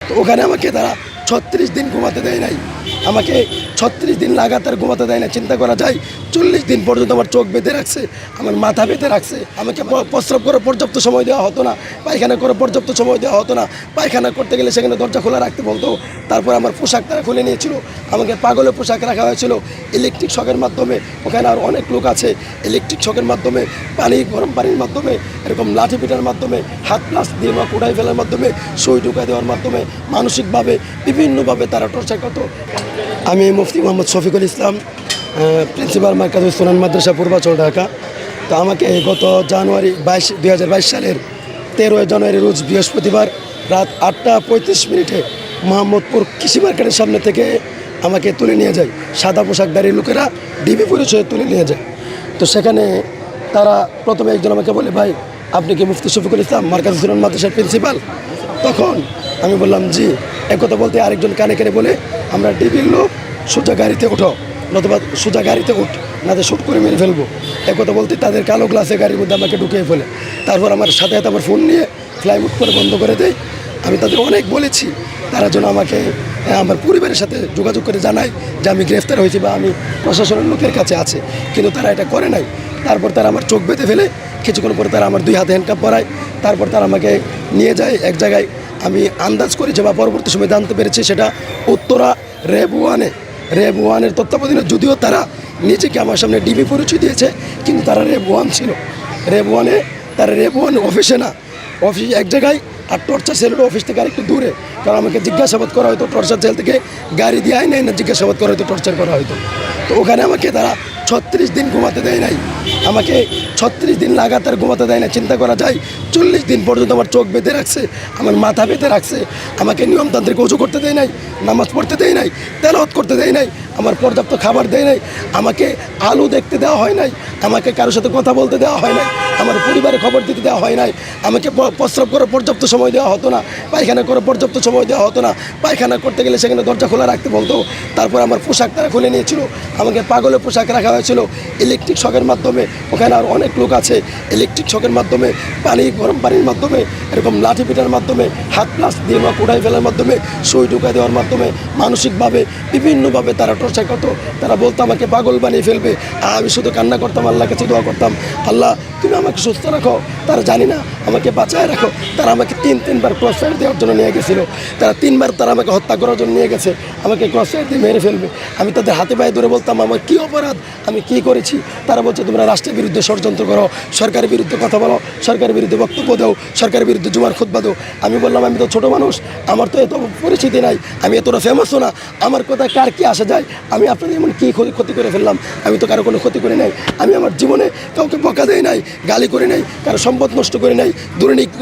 তো ওখানে আমাকে তারা 36 দিন ঘুমাতে দেয় নাই, আমাকে 36 দিন লাগাতার ঘুমাতে দেয় না। চিন্তা করা যায় 40 দিন পর্যন্ত আমার চোখ বেঁধে রাখছে, আমার মাথা বেঁধে রাখছে। আমাকে প্রস্রাব করে পর্যাপ্ত সময় দেওয়া হতো না, পায়খানা করে পর্যাপ্ত সময় দেওয়া হতো না। পায়খানা করতে গেলে সেখানে দরজা খোলা রাখতে বলতো। তারপর আমার পোশাক তারা খুলে নিয়েছিল, আমাকে পাগলের পোশাক রাখা হয়েছিল। ইলেকট্রিক শকের মাধ্যমে, ওখানে আর অনেক লোক আছে, ইলেকট্রিক শকের মাধ্যমে, গরম পানির মাধ্যমে, এরকম লাঠি পিটার মাধ্যমে, হাত প্লাস দিয়ে বা কুড়াই ফেলার মাধ্যমে, সুই ঢুকাই দেওয়ার মাধ্যমে, মানসিকভাবে বিভিন্নভাবে তারা টর্চার করতো। আমি মুফতি মোহাম্মদ শফিকুল ইসলাম, প্রিন্সিপাল মার্কাজুস সুনান মাদ্রাসা পূর্বাচল, ঢাকা। তো আমাকে গত জানুয়ারি 2022 সালের 13 জানুয়ারি রোজ বৃহস্পতিবার রাত 8টা 35 মিনিটে মোহাম্মদপুর কৃষি মার্কেটের সামনে থেকে আমাকে তুলে নিয়ে যায় সাদা পোশাকধারী লোকেরা, ডিবি পরিচয়ে তুলে নিয়ে যায়। তো সেখানে তারা প্রথমে একজন আমাকে বলে, ভাই আপনি কি মুফতি শফিকুল ইসলাম মার্কাজুস সুনান মাদ্রাসার প্রিন্সিপাল? তখন আমি বললাম জি। একথা বলতে আরেকজন কানে কানে বলে, আমরা ডিবির লোক, সোজা গাড়িতে ওঠো, নতুবা সোজা গাড়িতে উঠ, নাতে শ্যুট করে মেরে ফেলবো। একথা বলতে তাদের কালো গ্লাসে গাড়ির মধ্যে আমাকে ঢুকিয়ে ফেলে। তারপর আমার সাথে সাথে আমার ফোন নিয়ে ফ্লাই মুড করে বন্ধ করে দেয়। আমি তাদের অনেক বলেছি, তারা যেন আমাকে আমার পরিবারের সাথে যোগাযোগ করে জানায় যে আমি গ্রেফতার হয়েছি বা আমি প্রশাসনের লোকের কাছে আছে, কিন্তু তারা এটা করে নাই। তারপর তারা আমার চোখ বেঁধে ফেলে, কিছুক্ষণ পরে তারা আমার 2 হাতে হ্যান্ডকাপ পরায়। তারপর তারা আমাকে নিয়ে যায় এক জায়গায়। আমি আন্দাজ করেছি বা পরবর্তী সময় জানতে পেরেছি সেটা উত্তরা র্যাব 1-এর তত্ত্বাবধানে, যদিও তারা নিজেকে আমার সামনে ডিবি পরিচয় দিয়েছে, কিন্তু তারা র্যাব 1 ছিল। র্যাব 1-এ তারা র্যাব 1 অফিসে না, অফিস এক জায়গায়, আর টর্চার সেলের অফিস থেকে আরেকটু দূরে। কারণ আমাকে জিজ্ঞাসাবাদ করা হয়তো টর্চার সেল থেকে, গাড়ি দিয়ে আয় নাই না, জিজ্ঞাসাবাদ করা হয়তো, টর্চার করা হয়তো। তো ওখানে আমাকে তারা 36 দিন ঘুমাতে দেয় নাই, আমাকে 36 দিন লাগাতার ঘুমাতে দেয় না। চিন্তা করা যায় 40 দিন পর্যন্ত আমার চোখ বেঁধে রাখছে, আমার মাথা বেঁধে রাখছে। আমাকে নিয়মতান্ত্রিক ওযু করতে দেয় নাই, নামাজ পড়তে দেয় নাই, তেলাওয়াত করতে দেয় নাই, আমার পর্যাপ্ত খাবার দেয় নাই, আমাকে আলো দেখতে দেওয়া হয় নাই, আমাকে কারোর সাথে কথা বলতে দেওয়া হয় নাই, আমার পরিবারের খবর দিতে দেওয়া হয় নাই, আমাকে প্রস্রাব করে পর্যাপ্ত সময় দেওয়া হতো না, পায়খানা করে পর্যাপ্ত সময় দেওয়া হতো না। পায়খানা করতে গেলে সেখানে দরজা খোলা রাখতে বলতো। তারপর আমার পোশাক তারা খুলে নিয়েছিল, আমাকে পাগলের পোশাক রাখা হয়েছিল। ইলেকট্রিক শকের মাধ্যমে, ওখানে আর অনেক লোক আছে, ইলেকট্রিক শকের মাধ্যমে, গরম পানির মাধ্যমে, এরকম লাঠি পিটার মাধ্যমে, হাত প্লাস দিয়ে বা কুড়াই ফেলার মাধ্যমে, সুই ঢুকাই দেওয়ার মাধ্যমে, মানসিকভাবে বিভিন্নভাবে তারা টর্চার করতো। তারা বলতো আমাকে পাগল বানিয়ে ফেলবে। আমি শুধু কান্না করতাম, আল্লাহর কাছে দোয়া করতাম, আল্লাহ তুমি আমাকে সুস্থ রাখো, তারা জানি না আমাকে বাঁচায় রাখো। তারা আমাকে 3বার ক্রস ফায়ার দেওয়ার জন্য নিয়ে গেছিলো। তারা 3বার তারা আমাকে হত্যা করার জন্য নিয়ে গেছে, আমাকে ক্রস ফায়ার দিয়ে মেরে ফেলবে। আমি তাদের হাতে পায়ে ধরে বলতাম আমার কী অপরাধ, আমি কী করেছি। তারা বলছে তোমরা রাষ্ট্রের বিরুদ্ধে ষড়যন্ত্র করো, সরকারের বিরুদ্ধে কথা বলো, সরকারের বিরুদ্ধে বক্তব্য দাও, সরকারের বিরুদ্ধে জুমার খুতবা দাও। আমি বললাম আমি তো ছোটো মানুষ, আমার তো এত পরিচিতি নাই, আমি এতটা ফেমাসও না, আমার কথা কার কী আসা যায়। আমি আপনাদের এমন কী ক্ষতি করে ফেললাম, আমি তো কারো কোনো ক্ষতি করে নাই। আমি আমার জীবনে কাউকে বকা দেয় নাই, গালি করে নাই, কারো সম্পদ নষ্ট করে নাই,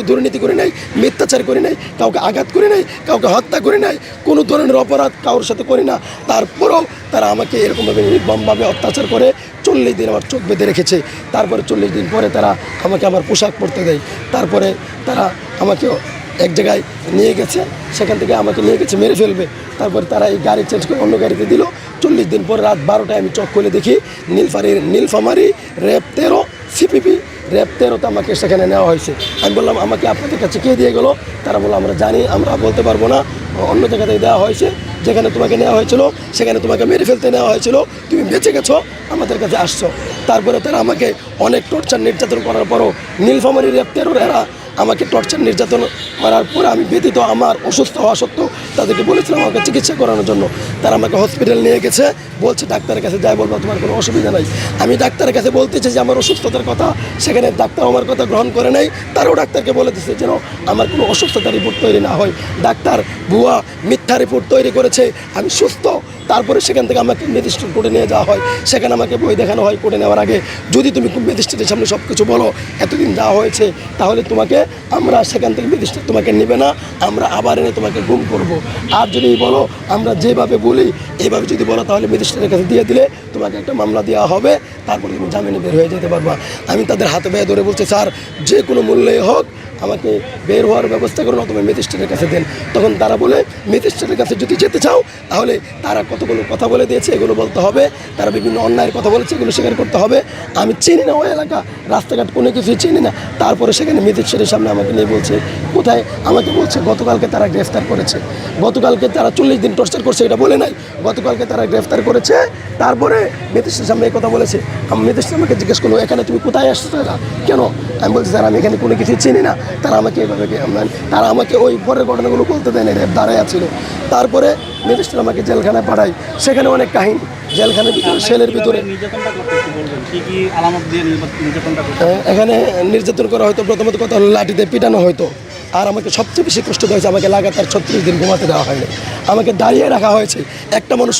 দুর্নীতি করে নাই, মিথ্যাচার করে নাই, কাউকে আঘাত করে নাই, কাউকে হত্যা করে নাই, কোনো ধরনের অপরাধ কারোর সাথে করি না। তারপরেও তারা আমাকে এরকমভাবে নির্মমভাবে অত্যাচার করে 40 দিন আমার চোখ বেঁধে রেখেছে। তারপরে 40 দিন পরে তারা আমাকে আমার পোশাক পরতে দেয়। তারপরে তারা আমাকে এক জায়গায় নিয়ে গেছে, সেখান থেকে আমাকে নিয়ে গেছে মেরে ফেলবে। তারপরে তারা এই গাড়ি চেঞ্জ করে অন্য গাড়িতে দিল। 40 দিন পরে রাত 12টায় আমি চোখ খুলে দেখি নীলফামারী র্যাব 13 সিপিপি র্যাব 13তে আমাকে সেখানে নেওয়া হয়েছে। আমি বললাম আমাকে আপনাদের কাছে কে দিয়ে গেলো? তারা বললো আমরা জানি, আমরা বলতে পারবো না, অন্য জায়গা থেকে দেওয়া হয়েছে, যেখানে তোমাকে নেওয়া হয়েছিল সেখানে তোমাকে মেরে ফেলতে নেওয়া হয়েছিল, তুমি বেঁচে গেছো, আমাদের কাছে আসছো। তারপরে তারা আমাকে অনেক টর্চার নির্যাতন করার পরও নীলফামারী র্যাব 13 এরা আমাকে টর্চার নির্যাতন করার পরে আমি ব্যতীত আমার অসুস্থ হওয়া সত্ত্বেও তাদেরকে বলেছিলাম আমাকে চিকিৎসা করানোর জন্য। তারা আমাকে হসপিটাল নিয়ে গেছে, বলছে ডাক্তারের কাছে যাই বলবো তোমার কোনো অসুবিধা নাই। আমি ডাক্তারের কাছে বলতেছি যে আমার অসুস্থতার কথা, সেখানে ডাক্তার আমার কথা গ্রহণ করে নাই। তারাও ডাক্তারকে বলে দিচ্ছে যেন আমার কোনো অসুস্থতার রিপোর্ট তৈরি না হয়। ডাক্তার ভুয়া মিথ্যা রিপোর্ট তৈরি করেছে, আমি সুস্থ। তারপরে সেখান থেকে আমাকে ম্যাজিস্ট্রেট কোর্টে নিয়ে যাওয়া হয়, সেখানে আমাকে বই দেখানো হয় কোর্টে নেওয়ার আগে, যদি তুমি ম্যাজিস্ট্রেটের সামনে সব কিছু বলো এতদিন যাওয়া হয়েছে, তাহলে তোমাকে আমরা সেখান থেকে ম্যাজিস্ট্রেট তোমাকে নেবে না, আমরা আবার এনে তোমাকে গুম করব। আর যদি বলো আমরা যেভাবে বলি এইভাবে যদি বলো, তাহলে ম্যাজিস্ট্রেটের কাছে দিয়ে দিলে তোমাকে একটা মামলা দেওয়া হবে, তারপরে তুমি জামিনে বের হয়ে যেতে পারবা। আমি তাদের হাতে পায়ে ধরে বলছি স্যার যে কোনো মূল্যে হোক আমাকে বের হওয়ার ব্যবস্থা করুন, অথবা ম্যাজিস্ট্রেটের কাছে দেন। তখন তারা বলে ম্যাজিস্ট্রেটের কাছে যদি যেতে চাও তাহলে তারা কতগুলো কথা বলে দিয়েছে, এগুলো বলতে হবে। তারা বিভিন্ন অন্যায়ের কথা বলেছে, এগুলো স্বীকার করতে হবে। আমি চিনি না ওই এলাকা, রাস্তাঘাট কোনো কিছুই চিনি না। তারপরে সেখানে ম্যাজিস্ট্রেটের সামনে আমাকে নিয়ে বলছে কোথায়, আমাকে বলছে গতকালকে তারা গ্রেফতার করেছে, গতকালকে তারা 40 দিন টর্চার করছে, এটা বলে নাই, গতকালকে তারা গ্রেফতার করেছে। তারপরে ম্যাজিস্ট্রেটের সামনে এই কথা বলেছে। আমি ম্যাজিস্ট্রেট আমাকে জিজ্ঞেস করলো এখানে তুমি কোথায় আসছো এরা কেন? আমি বলছি স্যার আমি এখানে কোনো কিছুই চিনি না। তারা আমাকে এভাবে তারা আমাকে ওই পরের ঘটনাগুলো বলতে দেয় না, র্যাব দাঁড়ায় ছিল। তারপরে ম্যাজিস্ট্রেট আমাকে জেলখানায় পাঠায়, সেখানে অনেক কাহিনী, জেলখানার ভিতরে সেলের ভিতরে এখানে নির্যাতন করা হয়তো। প্রথমত কথা হলো লাঠিতে পিটানো হয়তো। আর আমাকে সবচেয়ে বেশি কষ্ট দেওয়া হয়েছে, আমাকে লাগাতার 36 দিন ঘুমাতে দেওয়া হয়নি, আমাকে দাঁড়িয়ে রাখা হয়েছে। একটা মানুষ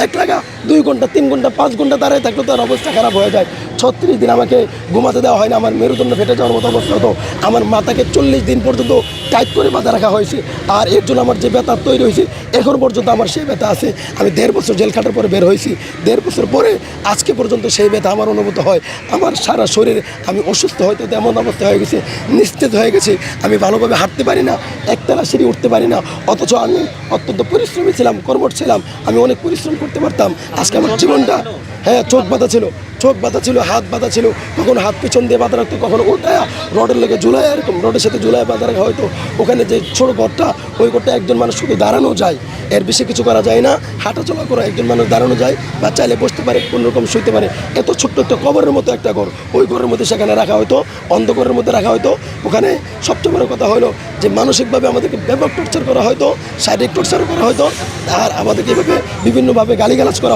এক লাগা 2 ঘন্টা 3 ঘন্টা 5 ঘন্টা দাঁড়িয়ে থাকলে তার অবস্থা খারাপ হয়ে যায়। 36 দিন আমাকে ঘুমাতে দেওয়া হয় না, আমার মেরুদণ্ড ফেটে যাওয়ার মতো অবস্থা হতো। আমার মাথাকে 40 দিন পর্যন্ত টাইট করে বাঁধা রাখা হয়েছে। আর এর জন্য আমার যে ব্যথা তৈরি হয়েছে এখন পর্যন্ত আমার সেই ব্যথা আছে। আমি 1.5 বছর জেল খাটার পরে বের হয়েছি, 1.5 বছর পরে আজকে পর্যন্ত সেই ব্যথা আমার অনুভূত হয়। আমার সারা শরীরে আমি অসুস্থ হয়তো তেমন অবস্থা হয়ে গেছে, নিস্তেজ হয়ে গেছে। আমি ভালোভাবে হাঁটতে পারি না, একতলা সিঁড়ি উঠতে পারি না। অথচ আমি অত্যন্ত পরিশ্রমী ছিলাম, কর্মঠ ছিলাম, আমি অনেক পরিশ্রম করতে পারতাম। আজকে আমার জীবনটা, হ্যাঁ চোখ বাঁধা ছিল, চোখ বাঁধা ছিল, হাত বাঁধা ছিল, কখনো হাত পিছন দিয়ে বাঁধা রাখতো, কখনো উল্টায়া রডের লেগে ঝুলায়, এরকম রডের সাথে ঝুলায় বাঁধা রাখা হয়তো। ওখানে যে ছোটো ঘরটা, ওই ঘরটা একজন মানুষ শুধু দাঁড়ানো যায়, এর বেশি কিছু করা যায় না। হাঁটা চলা করে একজন মানুষ দাঁড়ানো যায় বা চাইলে বসতে পারে, কোনোরকম শুইতে পারে। এত ছোট্ট একটা কবরের মতো একটা ঘর, ওই ঘরের মধ্যে সেখানে রাখা হয়তো, অন্ধকারের মধ্যে রাখা হয়তো। ওখানে সবচেয়ে বড় কথা হলো যে মানসিকভাবে আমাদেরকে ব্যাপক টর্চার করা হয়তো, শারীরিক টর্চার করা হয়তো, আর আমাদেরকে এভাবে বিভিন্নভাবে গালিগালাজ করা